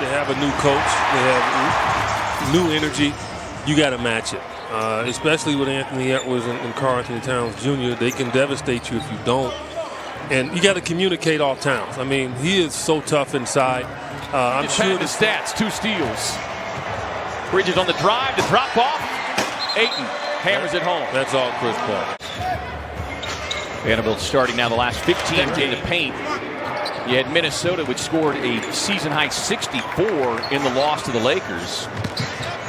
They have a new coach. They have new energy. You got to match it, especially with Anthony Edwards and Karl Anthony Towns Jr. They can devastate you if you don't. And you got to communicate off Towns. I mean, he is so tough inside. I'm sure the stats, 2 steals. Bridges on the drive, the drop off. Ayton hammers it home. That's all Chris Paul. Vanderbilt starting now the last 15 in the paint. You had Minnesota, which scored a season-high 64 in the loss to the Lakers.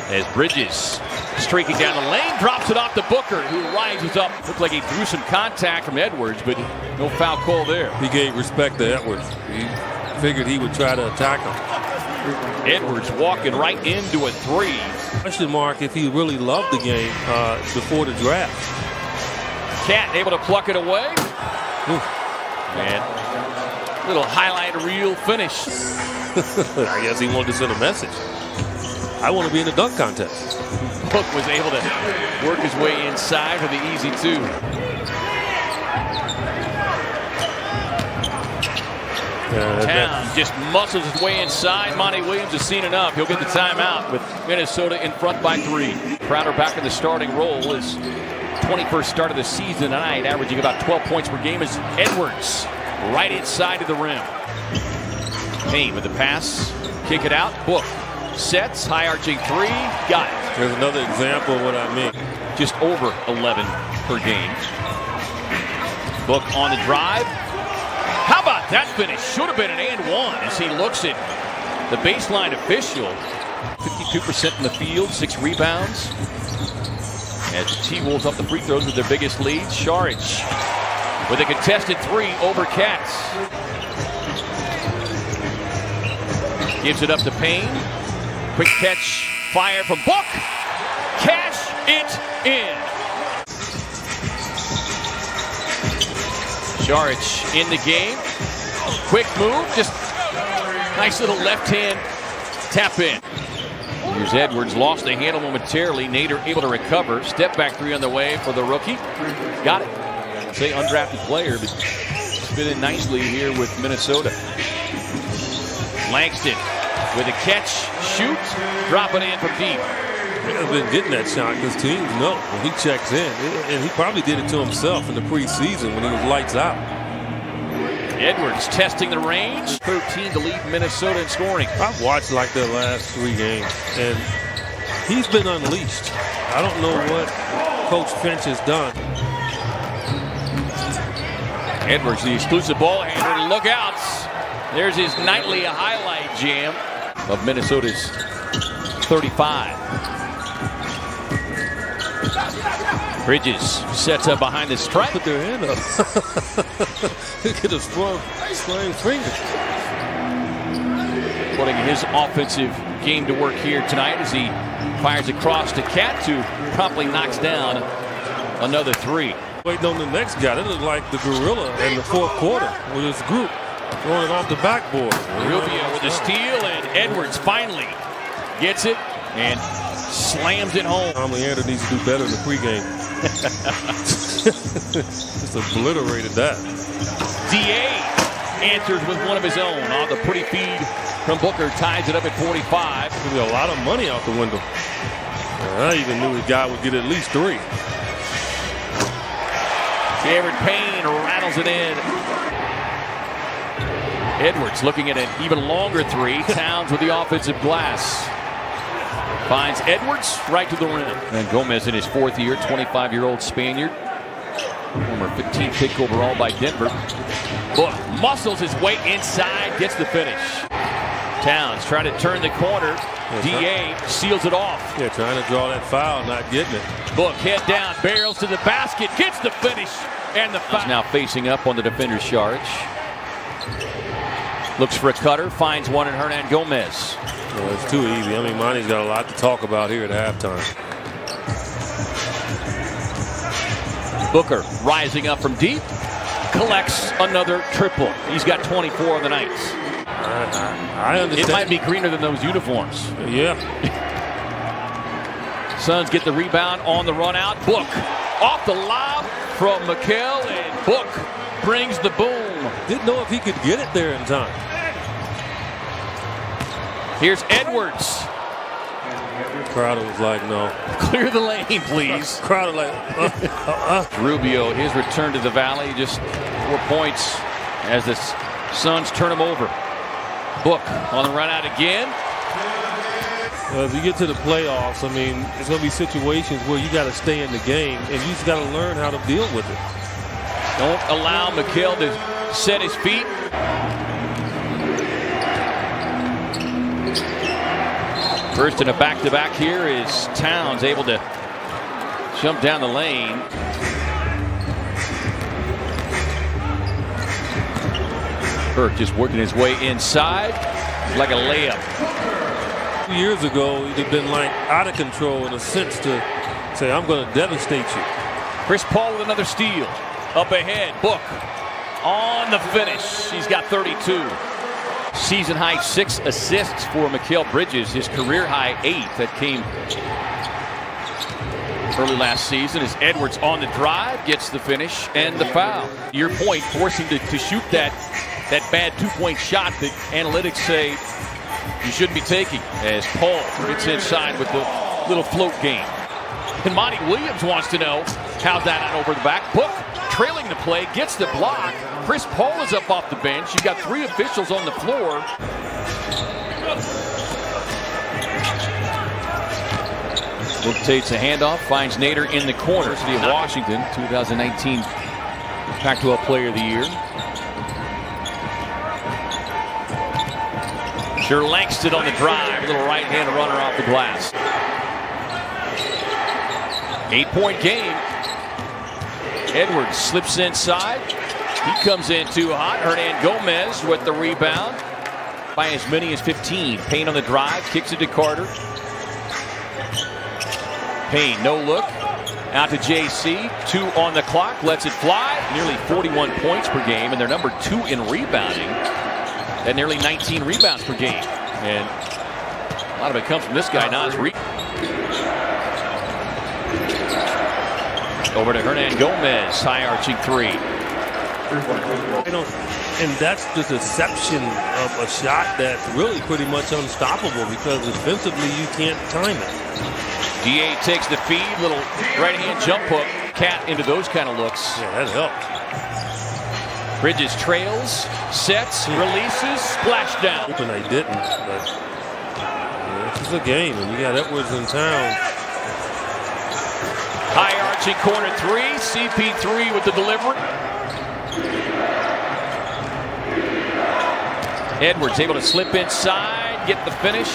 As Bridges streaking down the lane, drops it off to Booker, who rises up. Looked like he threw some contact from Edwards, but no foul call there. He gave respect to Edwards. He figured he would try to attack him. Edwards walking right into a 3. Question mark if he really loved the game before the draft. Cat able to pluck it away. And little highlight reel finish. I guess he wanted to send a message. I want to be in the dunk contest. Book was able to work his way inside for the easy 2. Towns just muscles his way inside. Monty Williams has seen enough. He'll get the timeout with Minnesota in front by 3. Crowder back in the starting role. His 21st start of the season tonight, averaging about 12 points per game, is Edwards right inside of the rim. Payne with the pass. Kick it out. Book sets. High arching 3. Got it. There's another example of what I mean. Just over 11 per game. Book on the drive. How about that finish? Should have been an and 1 as he looks at the baseline official. 52% from the field, 6 rebounds. As the T-Wolves up the free throws with their biggest lead. Saric with a contested 3 over Katz. Gives it up to Payne. Quick catch, fire from Book. Cash it in. Saric in the game. Quick move, just nice little left hand tap in. Here's Edwards, lost the handle momentarily. Nader able to recover. Step back 3 on the way for the rookie. Got it. I'd say undrafted player, but fit in nicely here with Minnesota. Langston with a catch, shoot, drop it in from deep. He's been getting that shot because teams know when he checks in. And he probably did it to himself in the preseason when he was lights out. Edwards testing the range. 13 to lead Minnesota in scoring. I've watched like their last 3 games, and he's been unleashed. I don't know what Coach Finch has done. Edwards, the exclusive ball handler. Look out. There's his nightly highlight jam of Minnesota's 35. Bridges sets up behind the stripe. Put their hand up. Look at the spraying finger. Putting his offensive game to work here tonight as he fires across to Cat, who promptly knocks down another 3. Waiting on the next guy. That looked like the gorilla in the 4th quarter with his group throwing it off the backboard. Rubio with the steal, and Edwards finally gets it and slams it home. Tom Leander needs to do better in the pregame. Just obliterated that. DA answers with one of his own on the pretty feed from Booker, ties it up at 45. There'll be a lot of money out the window. I even knew his guy would get at least 3. Jared Payne rattles it in. Edwards looking at an even longer 3. Towns with the offensive glass. Finds Edwards right to the rim. And Gomez in his 4th year, 25-year-old Spaniard. Former 15th pick overall by Denver. Book muscles his way inside, gets the finish. Towns trying to turn the corner. DA seals it off. Yeah, trying to draw that foul, not getting it. Book head down, barrels to the basket, gets the finish, and the foul. He's now facing up on the defender, Saric. Looks for a cutter, finds one in Hernan Gomez. Well, it's too easy. I mean, Monty's got a lot to talk about here at halftime. Booker rising up from deep, collects another triple. He's got 24 on the night. I understand. It might be greener than those uniforms. Yeah. Suns get the rebound on the run out. Book off the lob from McHale, and Book brings the boom. Didn't know if he could get it there in time. Here's Edwards. Crowder was like, no. Clear the lane, please. Crowder like, Rubio, his return to the Valley, just 4 points as the Suns turn him over. Book on the run out again. If you get to the playoffs, I mean, there's going to be situations where you got to stay in the game, and you just got to learn how to deal with it. Don't allow Mikal to set his feet. First in a back-to-back here is Towns, able to jump down the lane. Burke just working his way inside like a layup. 2 years ago, he'd have been like out of control in a sense to say, I'm going to devastate you. Chris Paul with another steal. Up ahead, Book on the finish. He's got 32. Season high 6 assists for Mikal Bridges. His career high 8 that came early last season. As Edwards on the drive gets the finish and the foul. Your point, forcing to shoot that bad 2-point shot that analytics say you shouldn't be taking. As Paul gets inside with the little float game. And Monty Williams wants to know how's that not over the back. Book trailing the play, gets the block. Chris Paul is up off the bench. You've got 3 officials on the floor. Book takes a handoff, finds Nader in the corner. City of Washington, 2019 Pac-12 Player of the Year. Sure Langston on the drive. Little right-hand runner off the glass. 8-point game. Edwards slips inside. He comes in too hot. Hernangomez with the rebound by as many as 15. Payne on the drive, kicks it to Carter. Payne, no look. Out to JC. 2 on the clock, lets it fly. Nearly 41 points per game, and they're number 2 in rebounding. At nearly 19 rebounds per game. And a lot of it comes from this guy, Nas Reed. Over to Hernangomez, high arching 3. And that's the deception of a shot that's really pretty much unstoppable because defensively you can't time it. DA takes the feed, little right-hand jump hook. Cat into those kind of looks. Yeah, that helped. Bridges trails, sets, releases, splash down. Hoping they didn't, but yeah, this is a game, and you got Edwards in town. High arching corner 3, CP3 with the delivery. Edwards able to slip inside, get the finish,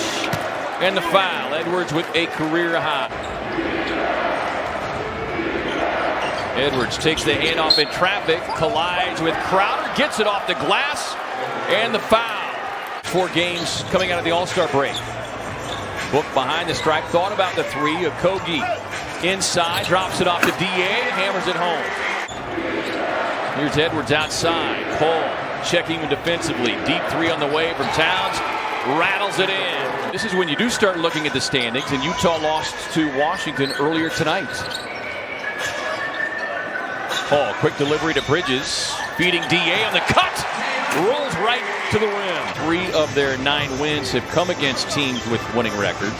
and the foul. Edwards with a career high. Edwards takes the handoff in traffic, collides with Crowder, gets it off the glass, and the foul. 4 games coming out of the All-Star break. Book behind the stripe, thought about the 3. Okogie inside, drops it off to DA, hammers it home. Here's Edwards outside. Paul checking him defensively. Deep 3 on the way from Towns, rattles it in. This is when you do start looking at the standings, and Utah lost to Washington earlier tonight. Paul, quick delivery to Bridges, feeding DA on the cut, rolls right to the rim. 3 of their 9 wins have come against teams with winning records,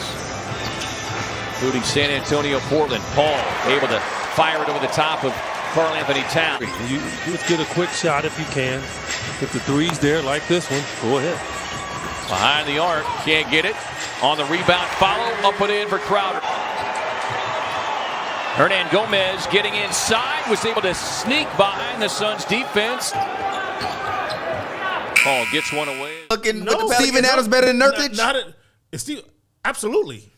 including San Antonio, Portland. Paul able to fire it over the top of Karl Anthony Towns. You just get a quick shot if you can. If the 3's there like this one, go ahead. Behind the arc, can't get it. On the rebound, follow, up and in for Crowder. Hernangomez getting inside, was able to sneak behind the Suns defense. Paul gets one away. Looking with the Steven Adams better than Nurkic? Absolutely.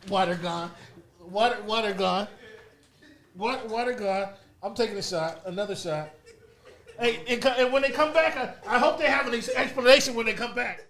Water gone. Water gone. Water gone. I'm taking a shot. Another shot. Hey, and when they come back, I hope they have an explanation when they come back.